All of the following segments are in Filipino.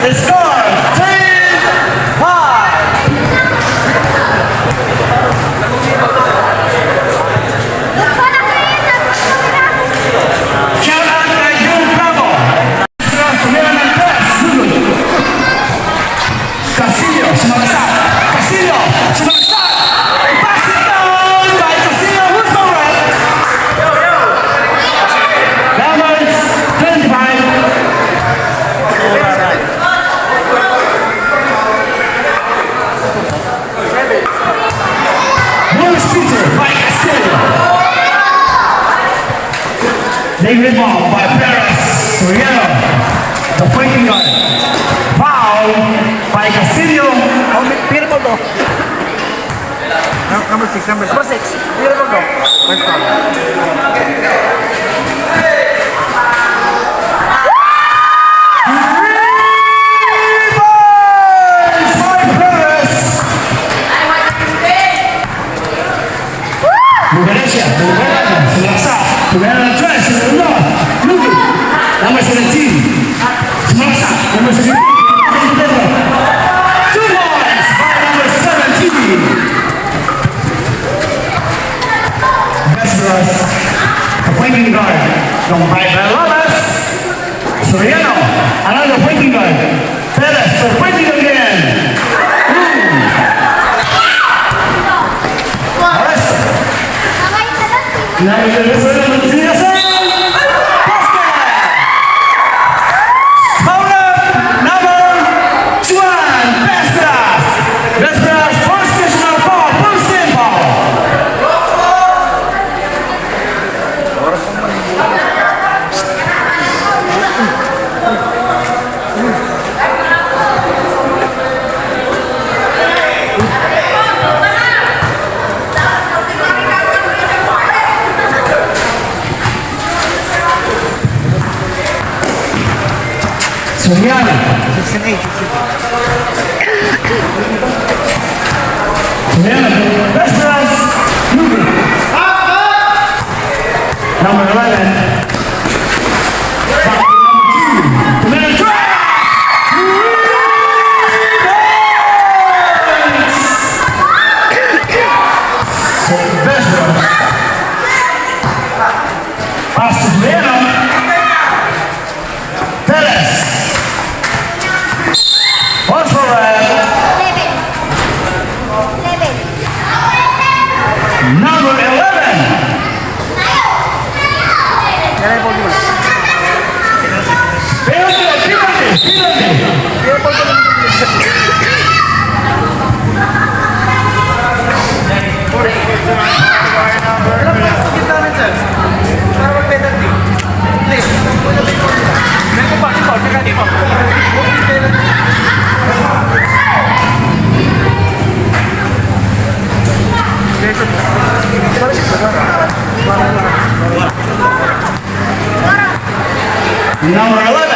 The score, 10-5. Shout out kay June Bravo. Tumira ng press. Castillo, sumagasat. Castillo, sumagasat. Pass it down by Castillo. Who's correct? Number 25. By Castillo. They rebound by Perez. Soriano, the pointing guard. Foul by Castillo. Beautiful though. Number 6. Beautiful though. First foul. Number 17. Number 17. 2 points by number 17. Vesperos, the pointing guard. From Baybay Lopez. Soriano, another pointing guard. Perez, the pointing again. Soriano. 6 and 8. Soriano. Vesperos. Number 11. Number 2. Vesperos. Pass to Soriano. Perez. What's for number 11. Number 11.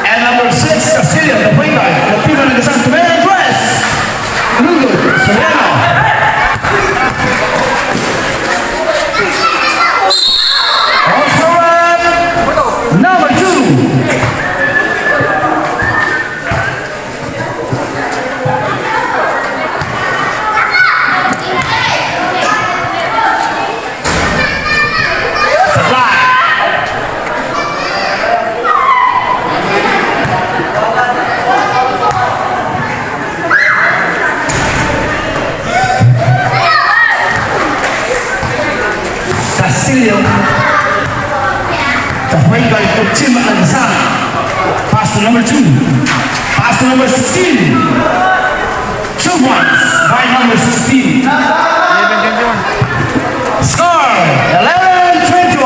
And number 6, Castillo, the point guard. The people in the Anagasang Tumira dress. Cruz, Soriano. Also number 2. Castillo, the point guard for Team Anagasang. Pass to number 2. Pass to number 16. 2 points by number 16. Score 11-21.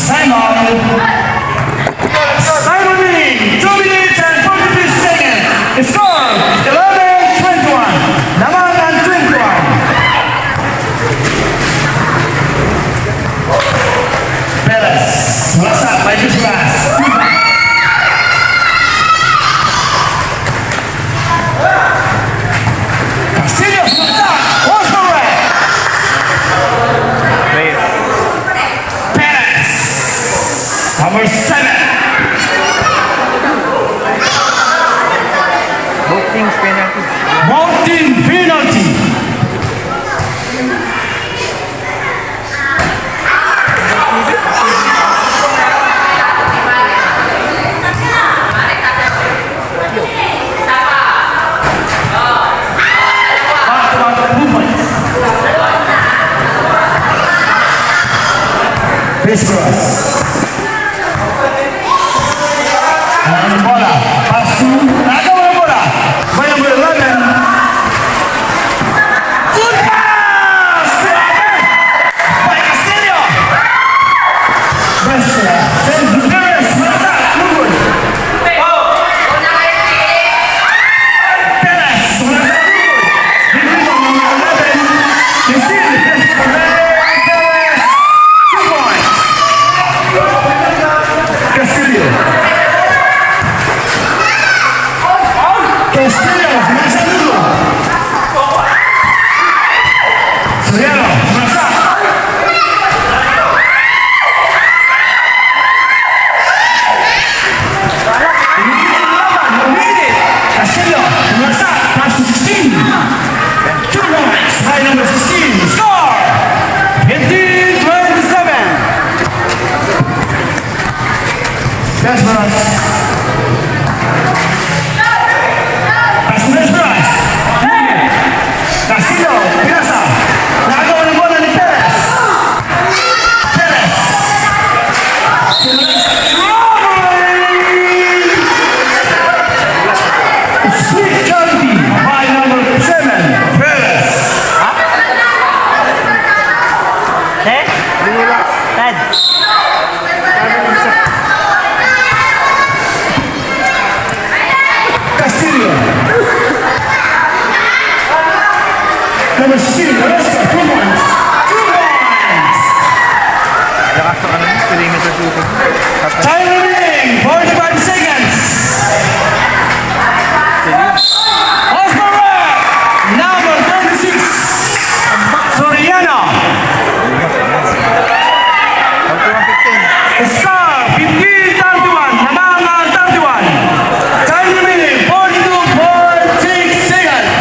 Simon. Simon winning 2 minutes and 43 seconds. Score 11-21. Naman ang 21. Perez, Malasa, by Cruz. Castillo. Cruz. Ang bola. Pass to nagawa ng bola. By number 11. Good pass! By Castillo. Pressure. Then Perez. Mata. Good. Perez. Deliver number 11. Castillo. Perez. 2 points. Castillo. Castillo, masa dulu. Soriano, masa. Castillo, masa. Pass to 16. 2 points. High number 16. Score. 15-27. That's right. Castillo, Pirasa, nagawa ng bola ni Perez. Perez. Sweet Charity, by number 7, Perez. Ted? Ted. Castillo. Number 16, Alaska, 2 points. 2 points. Lakas sa kanan, perimeter shooting. Time remaining, 45 seconds. Osmara, number 36, Soriano. 41-15. Star, 15-31, Namangan 31. Time remaining, 42.6 seconds.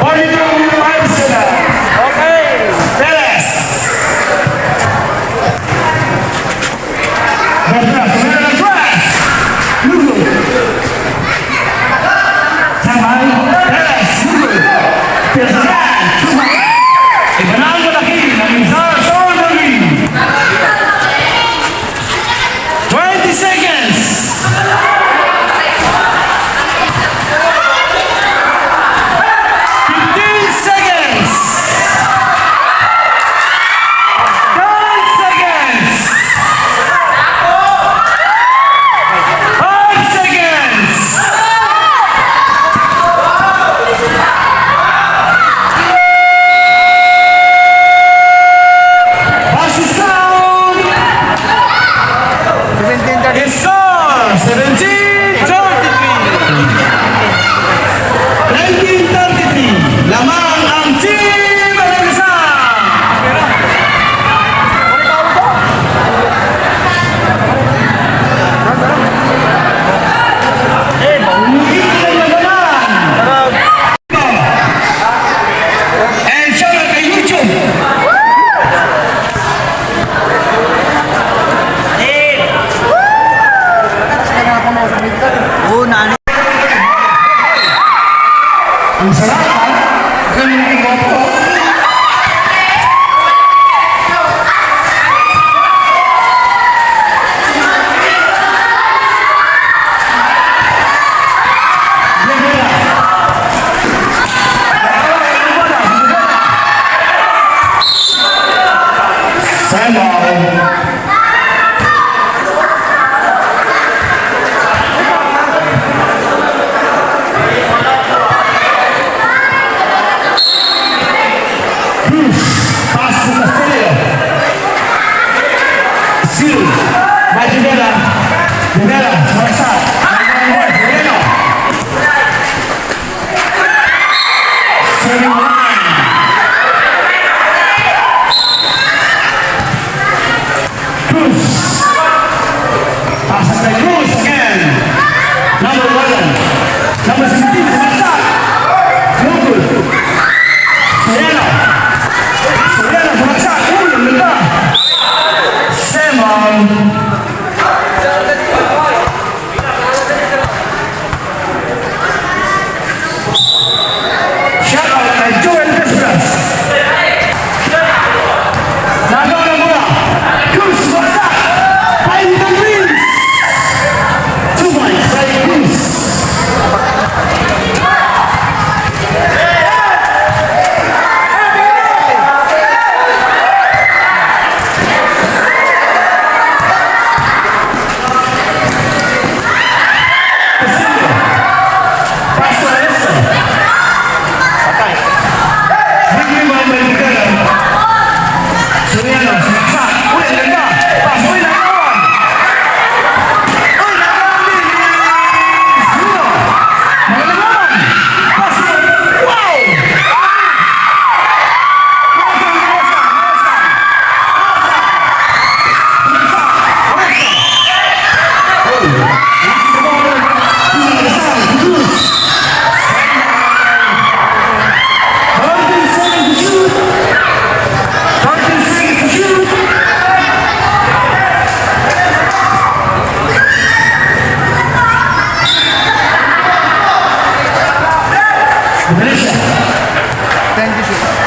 42.5 seconds. Okay. Perez.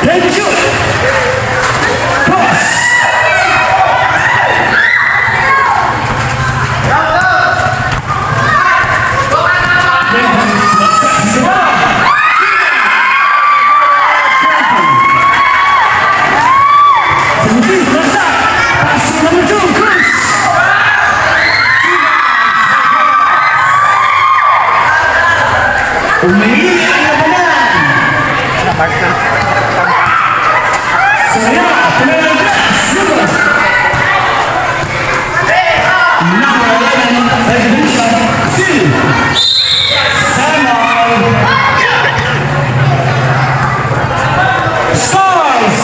Ready to shoot. Cross. Pass number 2, Cruz. Umiili ang labanan. Saya, pemain Cruz. Number 11, Revolution. Still. Samuel. Scores.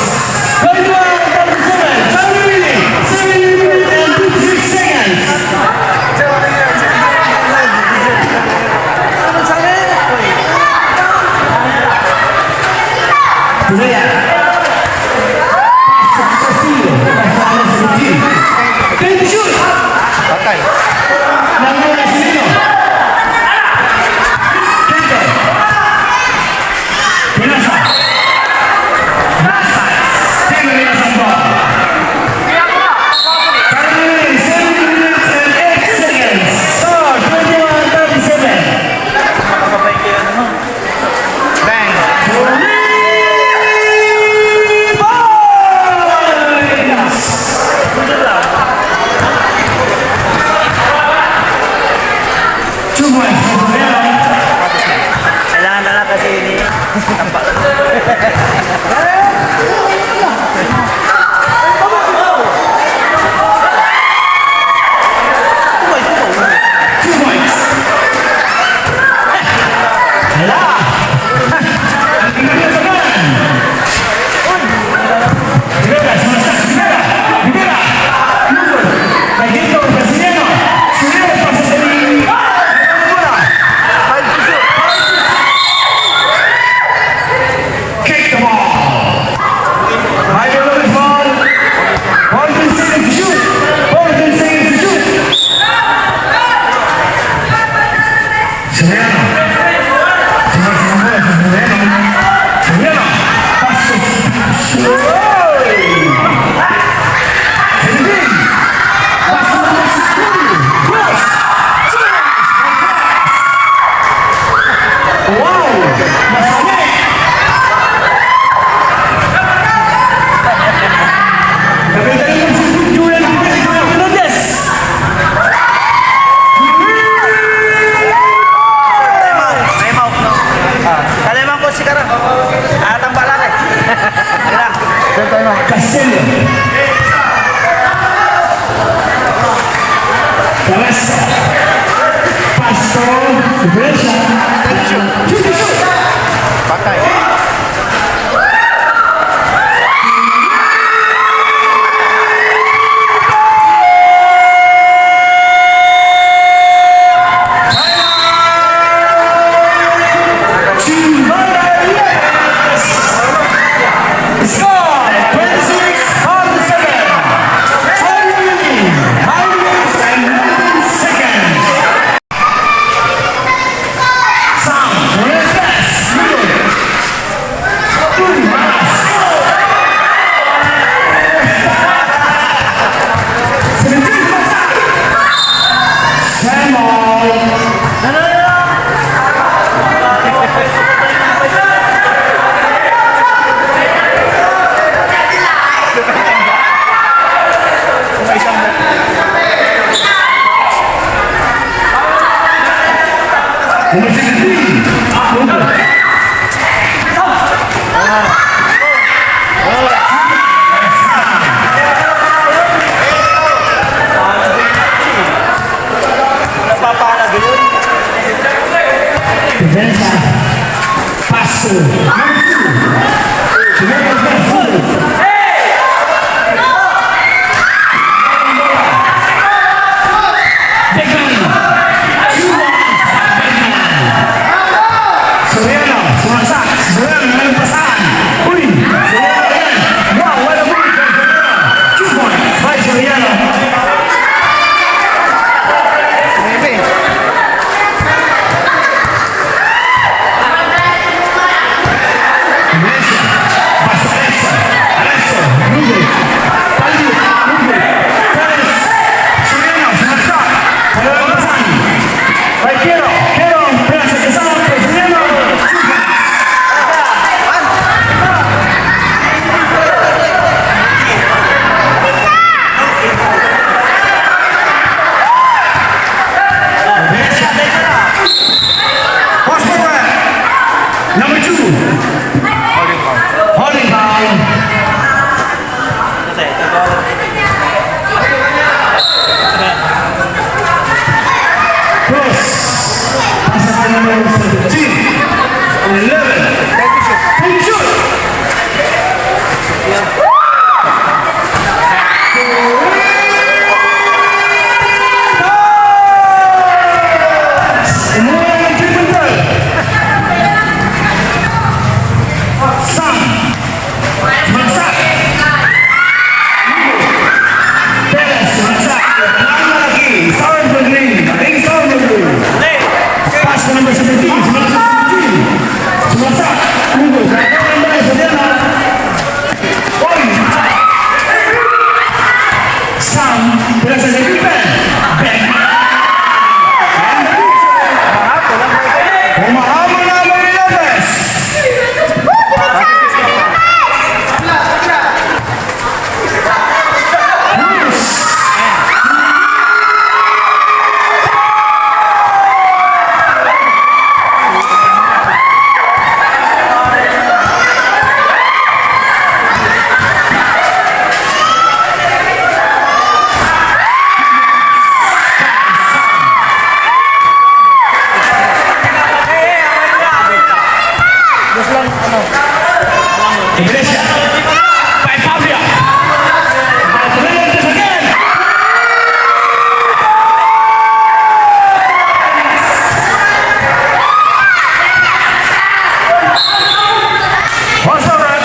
21-37. Time remaining. 7 minutes and 56 seconds. Saya. Castillo. Ready to shoot. Patay. Number 11. Kento. Pinasa. Nasa. 10 minutes on ball. Currently 7 minutes and 8 seconds. Score 21-37. Bang. Kailangan na lang kasi ini. Kick the ball. By the Lopez ball. 14 seconds to shoot. 14 seconds to shoot. Soriano. Soriano. Paso. Henry. Paso number 16. Cross. Wow. Masakit. Time out, no? Kaliman ko si Kara. Atang balak eh. Kailang. Castillo. Cabeza. Paso. Derecha. Shoot. Patay. Score 26-7. Time remaining 9 minutes and 19 seconds. Sam, Lopez, Napapalag yun. Defensa. Paso. Soriano, sumasak. Soriano, may pasahan. Uy! Soriano yan. Wow, what a move from Soriano. 2 points by Soriano. Derecha. Paso Asia. By Pavia. By Lopez again. Also right.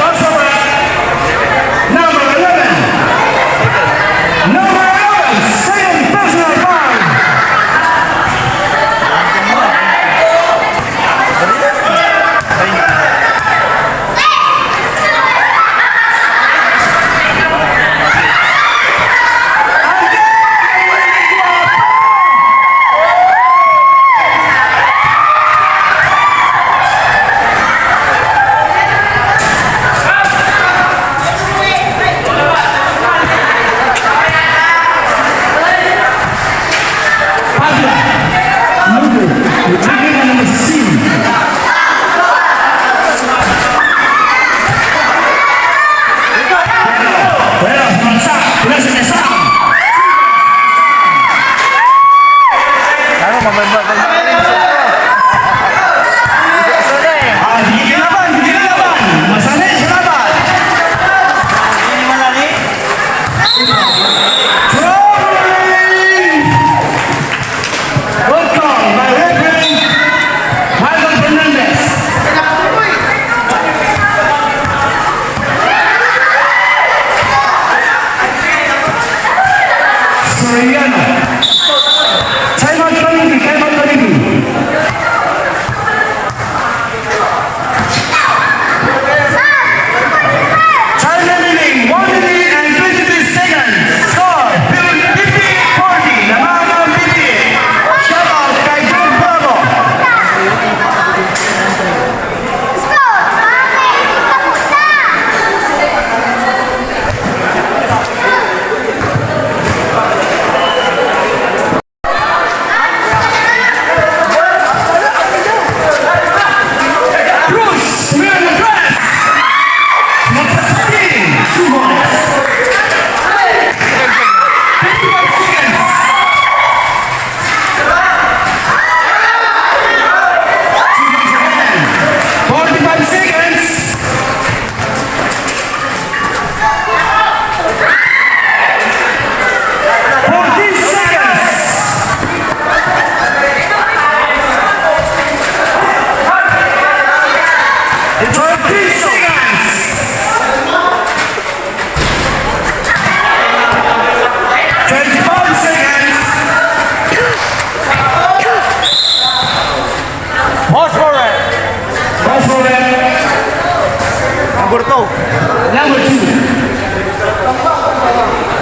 Number 11. Number 11. Second personal foul. Number 16. Bueno, Ano, mamabalik. Hindi na laban. Masanay sa laban. Ini mana nih? Good call by referee Michael Fernandez. Soriano. Time out Panigi. Time remaining 1 minute and 23 seconds. Score 50-40. Laban ng 50. Shout out kay John Bravo. Cruz, wearing the dress. Number 16, 2 points. 51 seconds. 45 seconds. 14 seconds. 13 seconds. 25 seconds. Most for it. Pass for it. Number 2. Number 2.